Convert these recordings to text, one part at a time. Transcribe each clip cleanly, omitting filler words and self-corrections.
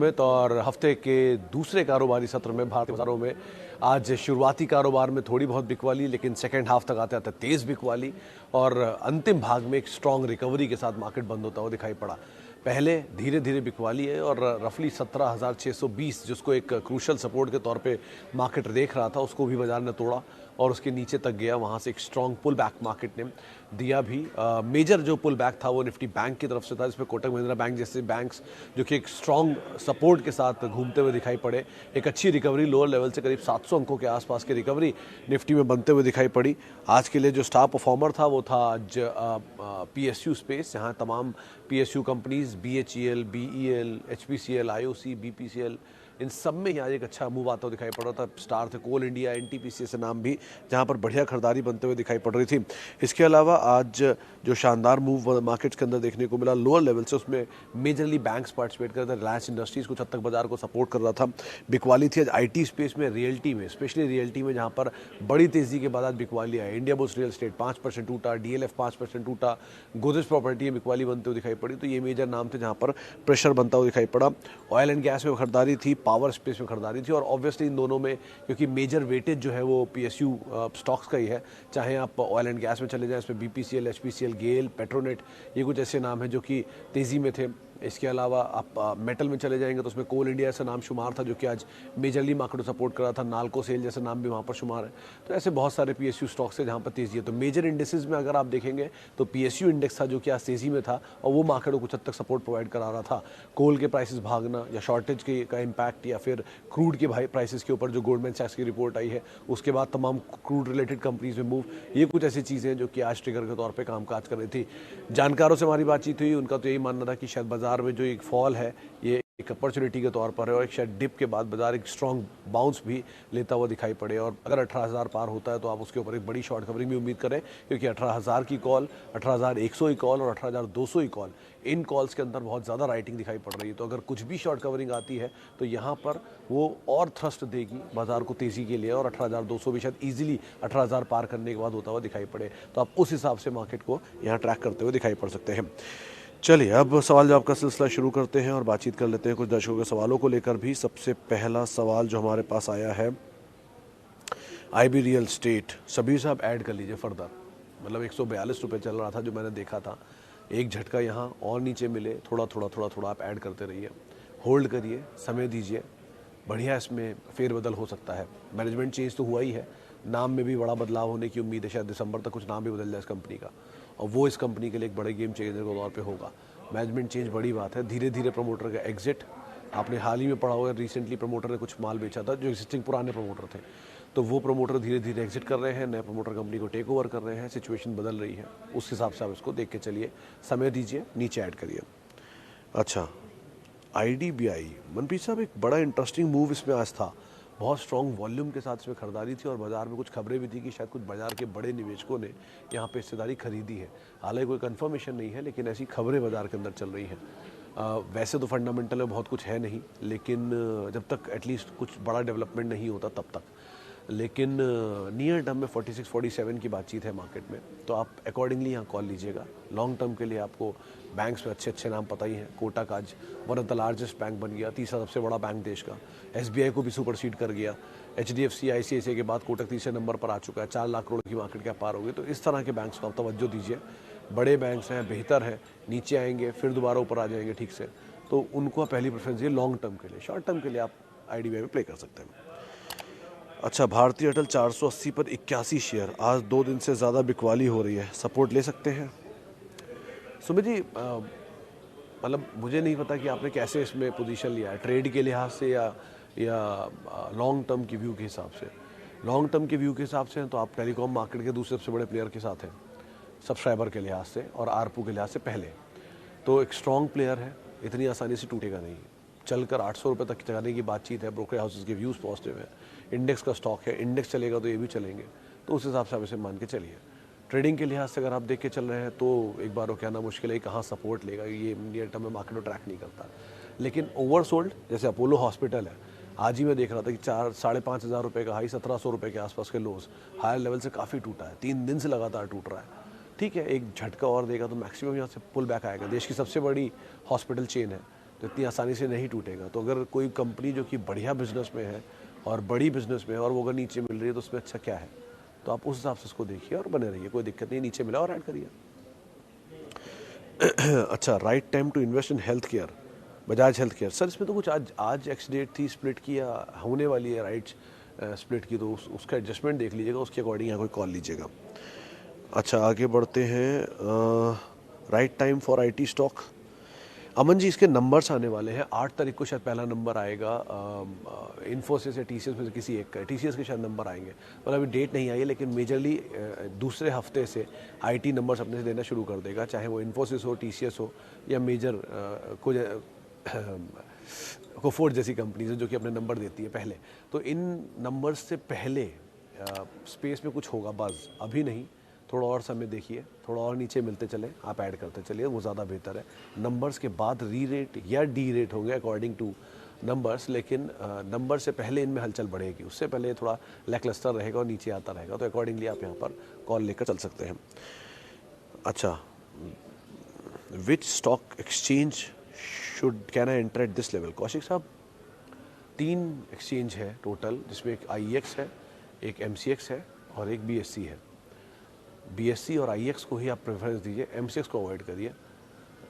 Smith और हफ्ते के दूसरे कारोबारी सत्र में भारतीय बाजारों में आज शुरुआती कारोबार में थोड़ी बहुत बिकवाली, लेकिन सेकेंड हाफ तक आते आते तेज बिकवाली और अंतिम भाग में एक स्ट्रांग रिकवरी के साथ मार्केट बंद होता हुआ दिखाई पड़ा। पहले धीरे धीरे बिकवाली है और रफली 17,620 जिसको एक क्रूशल सपोर्ट के तौर पे मार्केट देख रहा था, उसको भी बाजार ने तोड़ा और उसके नीचे तक गया। वहाँ से एक स्ट्रांग पुल बैक मार्केट ने दिया भी। मेजर जो पुल बैक था वो निफ्टी बैंक की तरफ से था, जिसमें कोटक महिंद्रा बैंक जैसे बैंक्स जो कि एक स्ट्रांग सपोर्ट के साथ घूमते हुए दिखाई पड़े। एक अच्छी रिकवरी लोअर लेवल से करीब 700 अंकों के आसपास की रिकवरी निफ्टी में बनते हुए दिखाई पड़ी। आज के लिए जो स्टार परफॉर्मर था वो था आज PSU स्पेस, जहाँ तमाम PSU companies BHEL, BEL, HPCL, IOC, BPCL, इन सब में आज एक अच्छा मूव आता हुआ दिखाई पड़ रहा था। स्टार थे कोल इंडिया, NTPC से नाम भी, जहां पर बढ़िया खरीदारी बनते हुए दिखाई पड़ रही थी। इसके अलावा आज जो शानदार मूव मार्केट्स के अंदर देखने को मिला लोअर लेवल से, उसमें मेजरली बैंक्स पार्टिसिपेट कर रहे थे। रिलायंस इंडस्ट्रीज कुछ हद तक बाजार को सपोर्ट कर रहा था। बिकवाली थी आज IT स्पेस में, रियल्टी में, स्पेशली रियल्टी में, जहाँ पर बड़ी तेजी के बाद आज बिकवाली आई। इंडिया बुल्स रियल एस्टेट 5% टूटा, DLF 5% टूटा, गोदरेज प्रॉपर्टी में बिकवाली बनते हुए दिखाई पड़ी। तो ये मेजर नाम थे जहाँ पर प्रेशर बनता हुआ दिखाई पड़ा। ऑयल एंड गैस में खरीदारी थी, पावर स्पेस में खरीदारी थी और ऑब्वियसली इन दोनों में क्योंकि मेजर वेटेज जो है वो PSU स्टॉक्स का ही है। चाहे आप ऑयल एंड गैस में चले जाएं, इसमें BPCL, HPCL, गेल, पेट्रोनेट, ये कुछ ऐसे नाम हैं जो कि तेज़ी में थे। इसके अलावा आप मेटल में चले जाएंगे तो उसमें कोल इंडिया ऐसा नाम शुमार था जो कि आज मेजरली मार्केट को सपोर्ट कर रहा था। नाल्को सेल जैसा नाम भी वहाँ पर शुमार है। तो ऐसे बहुत सारे PSU स्टॉक्स है जहाँ पर तेज़ी है। तो मेजर इंडेक्सेस में अगर आप देखेंगे तो PSU इंडेक्स था जो कि आज तेज़ी में था और वो मार्केट को कुछ हद तक सपोर्ट प्रोवाइड करा रहा था। कोल के प्राइसेस भागना या शॉर्टेज का इम्पैक्ट या फिर क्रूड के भाई प्राइसेस के ऊपर जो गोल्डमैन सैक्स की रिपोर्ट आई है, उसके बाद तमाम क्रूड रिलेटेड कंपनीज में मूव, ये कुछ ऐसी चीज़ें हैं जो कि आज ट्रिगर के तौर पे कामकाज कर रही थी। जानकारों से हमारी बातचीत हुई, उनका तो यही मानना था कि शायद बाजार में जो एक फॉल है ये एक अपॉर्चुनिटी के तौर पर है और एक शायद डिप के बाद बाजार एक स्ट्रॉन्ग बाउंस भी लेता हुआ दिखाई पड़े और अगर 18,000 पार होता है तो आप उसके ऊपर एक बड़ी शॉर्ट कवरिंग भी उम्मीद करें, क्योंकि 18,000 की कॉल, 18,100 की कॉल और 18,200 की कॉल, इन कॉल्स के अंदर बहुत ज़्यादा राइटिंग दिखाई पड़ रही है। तो अगर कुछ भी शॉर्ट कवरिंग आती है तो यहाँ पर वो और थ्रस्ट देगी बाजार को तेज़ी के लिए और 18,200 भी शायद ईजिली 18,000 पार करने के बाद होता हुआ दिखाई पड़े। तो आप उस हिसाब से मार्केट को यहाँ ट्रैक करते हुए दिखाई पड़ सकते हैं। चलिए अब सवाल जवाब का सिलसिला शुरू करते हैं और बातचीत कर लेते हैं कुछ दर्शकों के सवालों को लेकर भी। सबसे पहला सवाल जो हमारे पास आया है IB रियल एस्टेट, शबीर साहब ऐड कर लीजिए फर्दर। मतलब 142 रुपये चल रहा था जो मैंने देखा था, एक झटका यहाँ और नीचे मिले, थोड़ा थोड़ा आप ऐड करते रहिए, होल्ड करिए, समय दीजिए, बढ़िया इसमें फेरबदल हो सकता है। मैनेजमेंट चेंज तो हुआ ही है, नाम में भी बड़ा बदलाव होने की उम्मीद है, शायद दिसंबर तक कुछ नाम भी बदल जाए इस कंपनी का और वो इस कंपनी के लिए एक बड़े गेम चेंजर के तौर पे होगा। मैनेजमेंट चेंज बड़ी बात है, धीरे धीरे प्रमोटर का एग्जिट, आपने हाल ही में पढ़ा होगा रिसेंटली प्रमोटर ने कुछ माल बेचा था जो एग्जिस्टिंग पुराने प्रमोटर थे, तो वो प्रमोटर धीरे धीरे एग्जिट कर रहे हैं, नए प्रमोटर कंपनी को टेक ओवर कर रहे हैं, सिचुएशन बदल रही है, उस हिसाब से आप इसको देख के चलिए, समय दीजिए, नीचे ऐड करिए। अच्छा, IDBI, मनप्रीत साहब एक बड़ा इंटरेस्टिंग मूव इसमें आज था, बहुत स्ट्रॉन्ग वॉल्यूम के साथ इसमें खरीदारी थी और बाजार में कुछ खबरें भी थी कि शायद कुछ बाजार के बड़े निवेशकों ने यहाँ पे हिस्सेदारी खरीदी है। हालांकि कोई कंफर्मेशन नहीं है, लेकिन ऐसी खबरें बाजार के अंदर चल रही हैं। वैसे तो फंडामेंटल में बहुत कुछ है नहीं, लेकिन जब तक एटलीस्ट कुछ बड़ा डेवलपमेंट नहीं होता तब तक, लेकिन नियर टर्म में 46-47 की बातचीत है मार्केट में, तो आप अकॉर्डिंगली यहाँ कॉल लीजिएगा। लॉन्ग टर्म के लिए आपको बैंक्स में अच्छे नाम पता ही हैं। कोटक आज one of the largest bank बन गया, तीसरा सबसे बड़ा बैंक देश का, SBI को भी सुपरसीड कर गया, HDFC ICICI के बाद कोटक तीसरे नंबर पर आ चुका है, 4 लाख करोड़ की मार्केट कैप पार हो गई। तो इस तरह के बैंक्स को आप तवज्जो दीजिए, बड़े बैंक्स हैं, बेहतर है, नीचे आएंगे फिर दोबारा ऊपर आ जाएंगे ठीक से, तो उनको पहली प्रेफरेंस दिए लॉन्ग टर्म के लिए। शॉर्ट टर्म के लिए आप IDBI में प्ले कर सकते हैं। अच्छा, भारतीय एयरटेल 480 पर 81 शेयर, आज 2 दिन से ज़्यादा बिकवाली हो रही है, सपोर्ट ले सकते हैं? सुमित जी, मतलब मुझे नहीं पता कि आपने कैसे इसमें पोजीशन लिया है, ट्रेड के लिहाज से या लॉन्ग टर्म की व्यू के हिसाब से। लॉन्ग टर्म के व्यू के हिसाब से तो आप टेलीकॉम मार्केट के दूसरे सबसे बड़े प्लेयर के साथ हैं सब्सक्राइबर के लिहाज से और आरपू के लिहाज से पहले, तो एक स्ट्रॉन्ग प्लेयर है, इतनी आसानी से टूटेगा नहीं। चलकर 800 रुपये तक जाने की बातचीत है, ब्रोकर हाउसेस के व्यूज़ पॉजिटिव है, इंडेक्स का स्टॉक है, इंडेक्स चलेगा तो ये भी चलेंगे, तो उस हिसाब से आप इसे मान के चलिए। ट्रेडिंग के लिहाज से अगर आप देख के चल रहे हैं तो एक बार वो कहना मुश्किल है कहाँ सपोर्ट लेगा, ये नियर टर्म में मार्केट को ट्रैक नहीं करता। लेकिन ओवरसोल्ड जैसे अपोलो हॉस्पिटल है, आज ही मैं देख रहा था कि 4-5.5 हज़ार रुपये का हाई, 1700 रुपये के आसपास के लोज, हायर लेवल से काफ़ी टूटा है, 3 दिन से लगातार टूट रहा है। ठीक है, एक झटका और देगा तो मैक्सिमम यहाँ से पुल बैक आएगा। देश की सबसे बड़ी हॉस्पिटल चेन है, तो इतनी आसानी से नहीं टूटेगा। तो अगर कोई कंपनी जो कि बढ़िया बिजनेस में है और बड़ी बिजनेस में है और वो अगर नीचे मिल रही है तो उसमें अच्छा क्या है, तो आप उस हिसाब से उसको देखिए और बने रहिए, कोई दिक्कत नहीं, नीचे मिला और ऐड करिए। अच्छा, right time to invest in health care, Bajaj health care. Sir इसमें तो कुछ आज एक्स डेट थी स्प्लिट की या होने वाली है राइट्स स्प्लिट की, तो उसका एडजस्टमेंट देख लीजिएगा, उसके अकॉर्डिंग यहाँ कोई कॉल लीजिएगा। अच्छा, आगे बढ़ते हैं। Right time for IT stock. Aman ji, इसके नंबर्स आने वाले हैं, 8 तारीख को शायद पहला नंबर आएगा इन्फोसिस या टीसीएस में से किसी एक का, टीसीएस के शायद नंबर आएंगे, मतलब अभी डेट नहीं आई है, लेकिन मेजरली दूसरे हफ्ते से आईटी नंबर्स अपने से देना शुरू कर देगा, चाहे वो इन्फोसिस हो, टीसीएस हो या मेजर कोफोर्ड जैसी कंपनीज है जो कि अपने नंबर देती है पहले। तो इन नंबर्स से पहले स्पेस में कुछ होगा बज़, अभी नहीं, थोड़ा और समय देखिए, थोड़ा और नीचे मिलते चले, आप ऐड करते चलिए, वो ज़्यादा बेहतर है। नंबर्स के बाद री रेट या डी रेट होंगे अकॉर्डिंग टू नंबर्स, लेकिन नंबर से पहले इनमें हलचल बढ़ेगी, उससे पहले थोड़ा लैकलस्टर रहेगा और नीचे आता रहेगा, तो अकॉर्डिंगली आप यहाँ पर कॉल लेकर चल सकते हैं। अच्छा, विच stock exchange can I enter at this level? Kaushik साहब, 3 एक्सचेंज है टोटल, जिसमें एक IEX है, एक MCX है और एक BSE है। BSE और IEX को ही आप प्रेफरेंस दीजिए, MCX को अवॉइड करिए,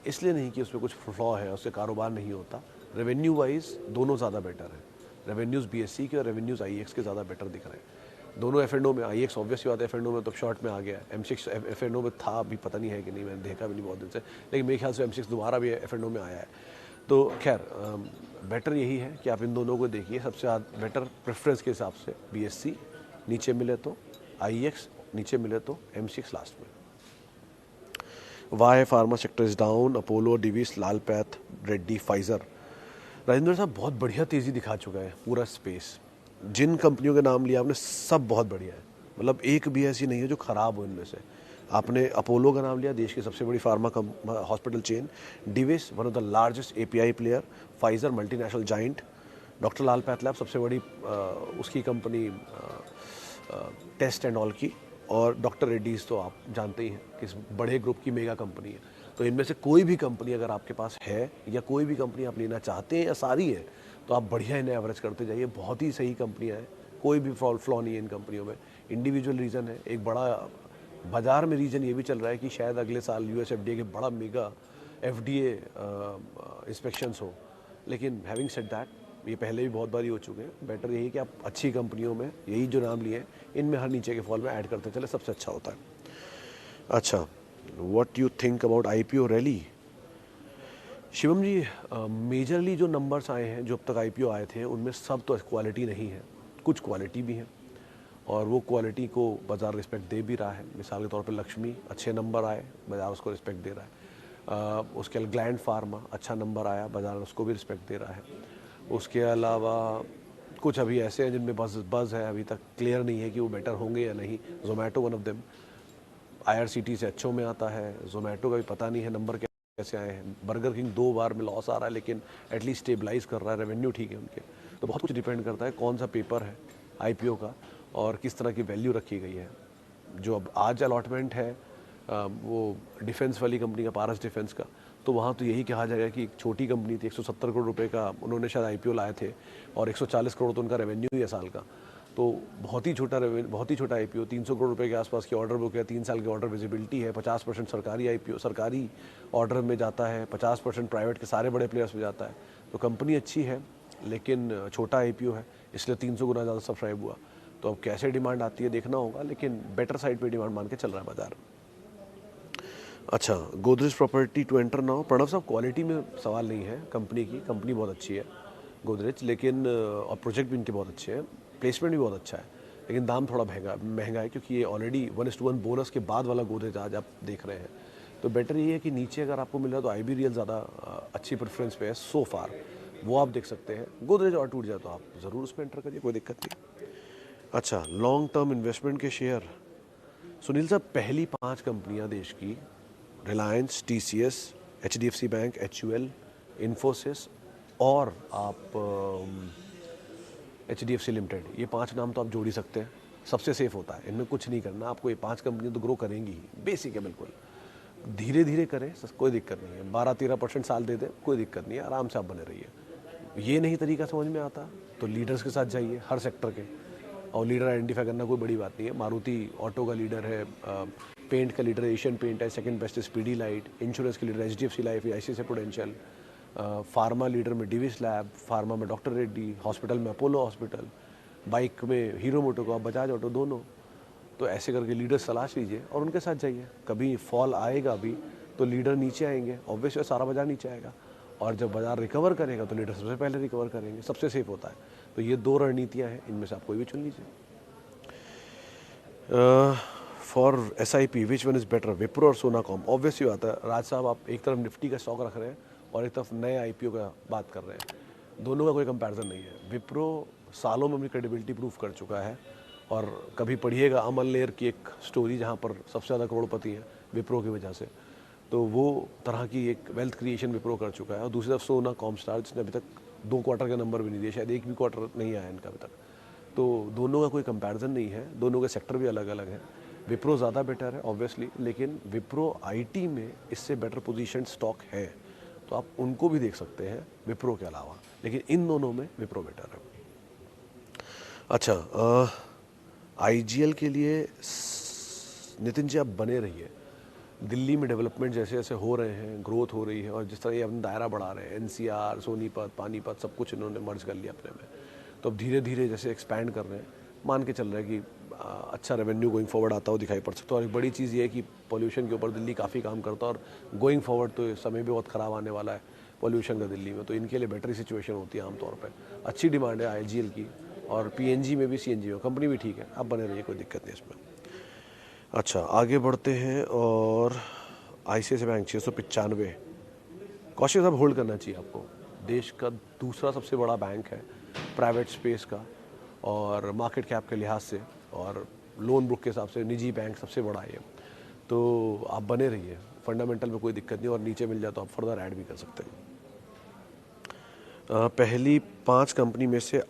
इसलिए नहीं कि उसमें कुछ फ्लॉ है, उससे कारोबार नहीं होता, रेवेन्यू वाइज दोनों ज़्यादा बेटर है, रेवेन्यूज़ BSE के और रेवेन्यूज़ IEX के ज़्यादा बेटर दिख रहे हैं। दोनों F&O में, IEX ऑब्वियसली बात है F&O में तो शॉर्ट में आ गया है, MCX F&O में था, अभी पता नहीं है कि नहीं, मैंने देखा भी नहीं बहुत दिन से, लेकिन मेरे ख्याल से MCX दोबारा भी F&O में आया है। तो खैर बेटर यही है कि आप इन दोनों को देखिए, सबसे ज़्यादा बेटर प्रेफरेंस के हिसाब से BSE, नीचे मिले तो IEX, नीचे मिले तो MCX लास्ट में। Why pharma sector is down, Apollo, Divi's, Lalpath, Reddy, Pfizer. Rajendra sahab, बहुत बढ़िया तेज़ी दिखा चुका है पूरा स्पेस, जिन कंपनियों के नाम लिया आपने सब बहुत बढ़िया है, मतलब एक भी ऐसी नहीं है जो ख़राब हो इनमें से। आपने अपोलो का नाम लिया, देश की सबसे बड़ी pharma hospital chain, Divis one of the largest API player, Pfizer multinational giant, doctor Lal Pathlab सबसे बड़ी उसकी कंपनी टेस्ट एंड ऑल की, और डॉक्टर रेड्डीज़ तो आप जानते ही हैं कि बड़े ग्रुप की मेगा कंपनी है। तो इनमें से कोई भी कंपनी अगर आपके पास है या कोई भी कंपनी आप लेना चाहते हैं या सारी है, तो आप बढ़िया इन्हें एवरेज करते जाइए, बहुत ही सही कंपनियां हैं, कोई भी फ्लॉ नहीं है इन कंपनियों में। इंडिविजुअल रीज़न है, एक बड़ा बाजार में रीज़न ये भी चल रहा है कि शायद अगले साल US FDA के बड़ा मेगा FDA इंस्पेक्शंस हो, लेकिन हैविंग सेड दैट, ये पहले भी बहुत बार ही हो चुके हैं। बेटर यही कि आप अच्छी कंपनियों में, यही जो नाम लिए हैं, इनमें हर नीचे के फॉल में ऐड करते चले, सबसे अच्छा होता है। अच्छा, what you think about IPO rally? Shivam ji, majorly जो नंबर्स आए हैं, जो अब तक IPO आए थे, उनमें सब तो क्वालिटी नहीं है, कुछ क्वालिटी भी है, और वो क्वालिटी को बाज़ार रिस्पेक्ट दे भी रहा है। मिसाल के तौर पे लक्ष्मी, अच्छे नंबर आए, बाज़ार उसको रिस्पेक्ट दे रहा है। उसके ग्लैंड फार्मा अच्छा नंबर आया, बाज़ार उसको भी रिस्पेक्ट दे रहा है। उसके अलावा कुछ अभी ऐसे हैं जिनमें बज़ है, अभी तक क्लियर नहीं है कि वो बेटर होंगे या नहीं। Zomato one of them, IRCT से अच्छों में आता है, जोमेटो का भी पता नहीं है नंबर कैसे आए हैं। बर्गर किंग 2 बार में लॉस आ रहा है, लेकिन एटलीस्ट स्टेबलाइज कर रहा है, रेवेन्यू ठीक है उनके। तो बहुत कुछ डिपेंड करता है कौन सा पेपर है IPO का और किस तरह की वैल्यू रखी गई है। जो अब आज अलॉटमेंट है वो डिफेंस वाली कंपनी का, पारस डिफेंस का, तो वहाँ तो यही कहा जाएगा कि एक छोटी कंपनी थी, 170 करोड़ रुपए का उन्होंने शायद IPO लाए थे, और 140 करोड़ तो उनका रेवेन्यू ही है साल का। तो बहुत ही छोटा IPO, 300 करोड़ रुपए के आसपास की ऑर्डर बुक है, 3 साल की ऑर्डर विजिबिलिटी है, 50% सरकारी IPO, सरकारी ऑर्डर में जाता है, 50% प्राइवेट के सारे बड़े प्लेयर्स में जाता है। तो कंपनी अच्छी है, लेकिन छोटा IPO है, इसलिए 300 गुना ज़्यादा सब्सक्राइब हुआ। तो अब कैसे डिमांड आती है देखना होगा, लेकिन बेटर साइड पे डिमांड मान के चल रहा है बाजार। अच्छा, Godrej property to enter now. Pranav साहब, क्वालिटी में सवाल नहीं है कंपनी की, कंपनी बहुत अच्छी है गोदरेज, लेकिन और प्रोजेक्ट भी इनके बहुत अच्छे हैं, प्लेसमेंट भी बहुत अच्छा है, लेकिन दाम थोड़ा महंगा है, क्योंकि ये ऑलरेडी 1:1 बोनस के बाद वाला गोदरेज आज आप देख रहे हैं। तो बेटर ये है कि नीचे अगर आपको मिल रहा है तो IB रियल ज़्यादा अच्छी प्रेफरेंस पे है सो फार, वो आप देख सकते हैं। गोदरेज और टूट जाए तो आप ज़रूर उसमें एंटर करिए, कोई दिक्कत नहीं। अच्छा, लॉन्ग टर्म इन्वेस्टमेंट के शेयर। सुनील साहब, पहली 5 कंपनियां देश की, Reliance, TCS, HDFC bank, HUL, Infosys और आप HDFC लिमिटेड, ये 5 नाम तो आप जोड़ ही सकते हैं, सबसे सेफ होता है, इनमें कुछ नहीं करना आपको, ये 5 कंपनियां तो ग्रो करेंगी ही, बेसिक है बिल्कुल। धीरे धीरे करें, कोई दिक्कत नहीं है। 12-13% साल दे दें, कोई दिक्कत नहीं है, आराम से आप बने रहिए। ये नहीं तरीका समझ में आता तो लीडर्स के साथ जाइए हर सेक्टर के, और लीडर आइडेंटिफाई करना कोई बड़ी बात नहीं है। मारुति ऑटो का लीडर है, पेंट का लीडर एशियन पेंट है, सेकंड बेस्ट है स्पीडी लाइट, इंश्योरेंस के leader HDFC life, ICICI prudential, pharma leader में डिविस लैब, फार्मा में डॉक्टर रेड्डी, हॉस्पिटल में अपोलो हॉस्पिटल, बाइक में हीरो मोटो का, बजाज ऑटो, दोनों। तो ऐसे करके लीडर्स तलाश लीजिए और उनके साथ जाइए। कभी फॉल आएगा भी तो लीडर नीचे आएंगे, ऑब्वियसली सारा बाजार नीचे आएगा, और जब बाजार रिकवर करेगा तो लीडर सबसे पहले रिकवर करेंगे, सबसे सेफ होता है। तो ये 2 रणनीतियाँ हैं, इनमें से आप कोई भी चुन लीजिए। For SIP which one is better, Wipro और सोनाकॉम? ऑब्वियसली बात है राज साहब, आप एक तरफ निफ्टी का स्टॉक रख रहे हैं और एक तरफ नए IPO का बात कर रहे हैं, दोनों का कोई कंपैरिजन नहीं है। विप्रो सालों में अपनी क्रेडिबिलिटी प्रूव कर चुका है, और कभी पढ़िएगा अमन लेयर की एक स्टोरी जहाँ पर सबसे ज़्यादा करोड़पति है विप्रो की वजह से, तो वो तरह की एक वेल्थ क्रिएशन विप्रो कर चुका है। और दूसरी तरफ सोनाकॉम स्टार, जिसने अभी तक 2 क्वार्टर के नंबर भी नहीं दिए, शायद एक भी क्वार्टर नहीं आया इनका अभी तक। तो दोनों का कोई कंपैरिजन नहीं है, दोनों के सेक्टर भी अलग अलग हैं। विप्रो ज़्यादा बेटर है ऑब्वियसली, लेकिन विप्रो IT में इससे बेटर पोजीशन स्टॉक है, तो आप उनको भी देख सकते हैं विप्रो के अलावा, लेकिन इन दोनों में विप्रो बेटर है। अच्छा, IGL के लिए नितिन जी आप बने रहिए। दिल्ली में डेवलपमेंट जैसे जैसे हो रहे हैं, ग्रोथ हो रही है, और जिस तरह ये अपना दायरा बढ़ा रहे हैं, NCR, सोनीपत, पानीपत सब कुछ इन्होंने मर्ज कर लिया अपने में, तो अब धीरे धीरे जैसे एक्सपैंड कर रहे हैं, मान के चल रहे हैं कि अच्छा रेवेन्यू गोइंग फॉरवर्ड आता हो दिखाई पड़ सकता है। और एक बड़ी चीज़ ये है कि पोल्यूशन के ऊपर दिल्ली काफ़ी काम करता है, और गोइंग फॉरवर्ड तो समय भी बहुत ख़राब आने वाला है पोल्यूशन का दिल्ली में, तो इनके लिए बेटर सिचुएशन होती है आमतौर पर। अच्छी डिमांड है IGL की, और PNG में भी CNG में कंपनी भी ठीक है, आप बने रहिए, कोई दिक्कत नहीं इसमें। अच्छा, आगे बढ़ते हैं, और ICICI बैंक 695, कौशिक साहब होल्ड करना चाहिए आपको। देश का दूसरा सबसे बड़ा बैंक है प्राइवेट स्पेस का, और मार्केट कैप के लिहाज से और लोन बुक के हिसाब से निजी बैंक सबसे बड़ा है, तो आप बने रहिए, फंडामेंटल में कोई दिक्कत नहीं, और नीचे मिल जाए तो आप फर्दर ऐड भी कर सकते हैं। पहली 5 कंपनी में से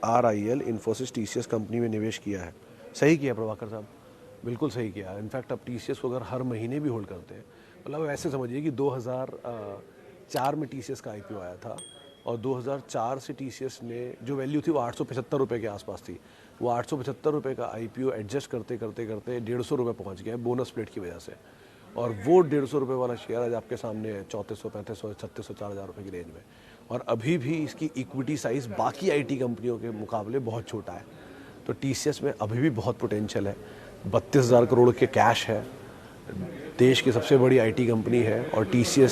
RIL, इन्फोसिस, TCS कंपनी में निवेश किया है। सही किया प्रभाकर साहब, बिल्कुल सही किया। इनफैक्ट अब TCS को अगर हर महीने भी होल्ड करते हैं, मतलब ऐसे समझिए कि 2004 में TCS का IPO आया था, और 2004 से TCS ने जो वैल्यू थी वो 875 रुपये के आसपास थी, वो 875 रुपये का IPO एडजस्ट करते करते करते 150 रुपये पहुँच गया बोनस प्लेट की वजह से, और वो 150 रुपये वाला शेयर आज आपके सामने है 3400, 3500, 3600, 4000 रुपये की रेंज में, और अभी भी इसकी इक्विटी साइज़ बाकी IT कंपनियों के मुकाबले बहुत छोटा है। तो TCS में अभी भी बहुत पोटेंशियल है, 32,000 करोड़ के कैश है, देश की सबसे बड़ी IT कंपनी है, और TCS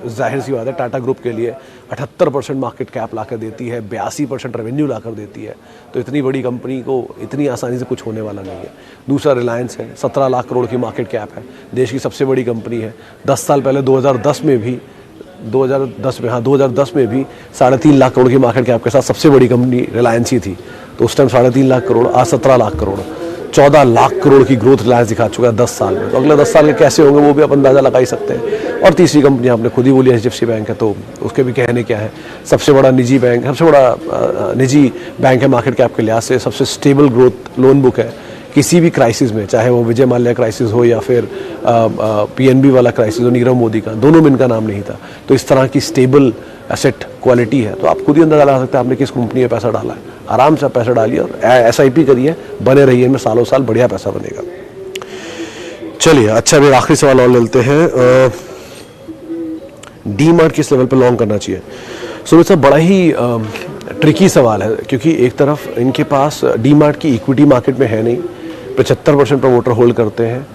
जाहिर सी बात है टाटा ग्रुप के लिए 78% मार्केट कैप ला कर देती है, 82% रेवेन्यू ला कर देती है, तो इतनी बड़ी कंपनी को इतनी आसानी से कुछ होने वाला नहीं है। दूसरा रिलायंस है, 17 लाख करोड़ की मार्केट कैप है, देश की सबसे बड़ी कंपनी है। 10 साल पहले 2010 में भी 3.5 लाख करोड़ की मार्केट कैप के साथ सबसे बड़ी कंपनी रिलायंस ही थी, तो उस टाइम 3.5 लाख करोड़, आज 17 लाख करोड़, 14 लाख करोड़ की ग्रोथ रिलायंस दिखा चुका है 10 साल में। तो अगले 10 साल के कैसे होंगे वो भी आप अंदाज़ा लगा ही सकते हैं। और तीसरी कंपनी आपने खुद ही बोली HDFC बैंक है, तो उसके भी कहने क्या है, सबसे बड़ा निजी बैंक, सबसे बड़ा निजी बैंक है मार्केट कैप के लिहाज से, सबसे स्टेबल ग्रोथ लोन बुक है। किसी भी क्राइसिस में, चाहे वो विजय माल्या क्राइसिस हो या फिर PNB वाला क्राइसिस हो, नीरव मोदी का, दोनों में इनका नाम नहीं था। तो इस तरह की स्टेबल एसेट क्वालिटी है, तो आप खुद ही अंदाजा लगा सकते हैं आपने किस कंपनी में पैसा डाला है। आराम से पैसा डालिए और SIP करिए, बने रहिए इनमें, सालों साल बढ़िया पैसा बनेगा। चलिए, अच्छा अभी आखिरी सवाल और लेते हैं, डीमार्ट किस लेवल पर लॉन्ग करना चाहिए? सुमित साहब, बड़ा ही ट्रिकी सवाल है, क्योंकि एक तरफ इनके पास डीमार्ट की इक्विटी मार्केट में है नहीं, 75% प्रमोटर होल्ड करते हैं,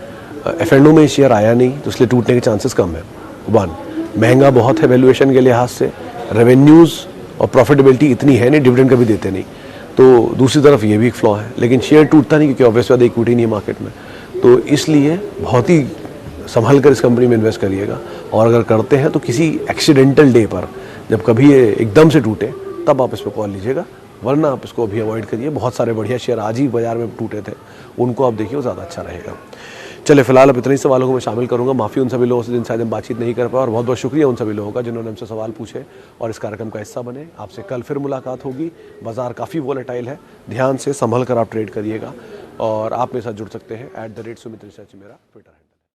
F&O में शेयर आया नहीं, तो इसलिए टूटने के चांसेस कम है। 1, महंगा बहुत है वैल्यूएशन के लिहाज से, रेवेन्यूज़ और प्रॉफिटेबिलिटी इतनी है नहीं, डिविडेंड कभी देते नहीं, तो दूसरी तरफ ये भी एक फ्लॉ है। लेकिन शेयर टूटता नहीं, क्योंकि ऑब्वियस बात इक्विटी नहीं है मार्केट में, तो इसलिए बहुत ही संभल कर इस कंपनी में इन्वेस्ट करिएगा। और अगर करते हैं तो किसी एक्सीडेंटल डे पर, जब कभी ये एकदम से टूटे, तब आप इस पर कॉल लीजिएगा, वरना आप इसको अभी अवॉइड करिए। बहुत सारे बढ़िया शेयर आज ही बाजार में टूटे थे, उनको आप देखिए, वो ज़्यादा अच्छा रहेगा। चलिए, फिलहाल अब इतने ही सवालों को मैं शामिल करूंगा। माफ़ी उन सभी लोगों से जिनसे आज हम बातचीत नहीं कर पाए, और बहुत बहुत शुक्रिया उन सभी लोगों का जिन्होंने हमसे सवाल पूछे और इस कार्यक्रम का हिस्सा बने। आपसे कल फिर मुलाकात होगी। बाजार काफ़ी वोलेटाइल है, ध्यान से संभल कर आप ट्रेड करिएगा, और आप मेरे साथ जुड़ सकते हैं @sumitresearch मेरा ट्विटर हैंडल।